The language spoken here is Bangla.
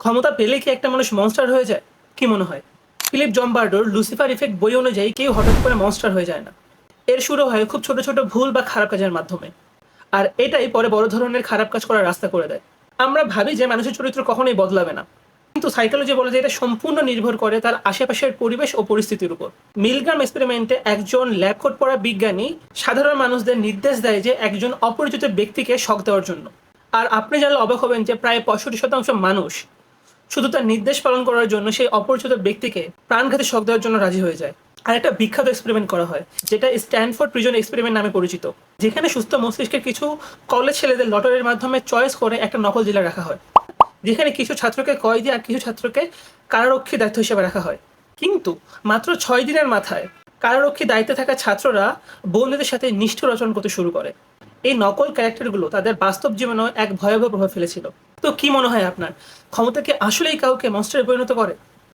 ক্ষমতা পেলে কি একটা মানুষ মনস্টার হয়ে যায়? কি মনে হয়? ফিলিপ জমবার্ডোর লুসিফার ইফেক্ট বই অনুযায়ী কেউ হঠাৎ করে মনস্টার হয়ে যায় না। এর শুরু হয় খুব ছোট ছোট ভুল বা খারাপ কাজের মাধ্যমে। আর এটাই পরে বড় ধরনের খারাপ কাজ করার রাস্তা করে দেয়। আমরা ভাবি যে মানুষের চরিত্র কখনোই বদলাবে না, কিন্তু সাইকোলজি বলে যে এটা সম্পূর্ণ নির্ভর করে তার আশেপাশের পরিবেশ ও পরিস্থিতির উপর। মিলগ্রাম এক্সপেরিমেন্টে একজন ল্যাব কোট পড়া বিজ্ঞানী সাধারণ মানুষদের নির্দেশ দেয় যে একজন অপরিচিত ব্যক্তিকে শক দেওয়ার জন্য। আর আপনি জানলে অবাক হবেন যে প্রায় 65% মানুষ শুধু তার নির্দেশ পালন করার জন্য সেই অপরিচিত ব্যক্তিকে প্রাণঘাতী শক দেওয়ার জন্য রাজি হয়ে যায়। আর একটা বিখ্যাত এক্সপেরিমেন্ট করা হয় যেটা স্ট্যানফোর্ড প্রিজন এক্সপেরিমেন্ট নামে পরিচিত, যেখানে সুস্থ মস্তিষ্কের কিছু কলেজ ছেলেদের লটারির মাধ্যমে চয়েস করে একটা নকল জেলে রাখা হয়, যেখানে কিছু ছাত্রকে কয়েদি আর কিছু ছাত্রকে কারারক্ষী দায়িত্ব হিসেবে রাখা হয়। কিন্তু মাত্র 6 দিনের মাথায় কারারক্ষী দায়িত্বে থাকা ছাত্ররা বন্দীদের সাথে নিষ্ঠুর আচরণ করতে শুরু করে। এই নকল ক্যারেক্টারগুলো তাদের বাস্তব জীবনেও এক ভয়াবহ প্রভাব ফেলেছিল। তো কি মনে হয় আপনার, ক্ষমতা কি আসলেই কাউকে মনস্টারে পরিণত করে?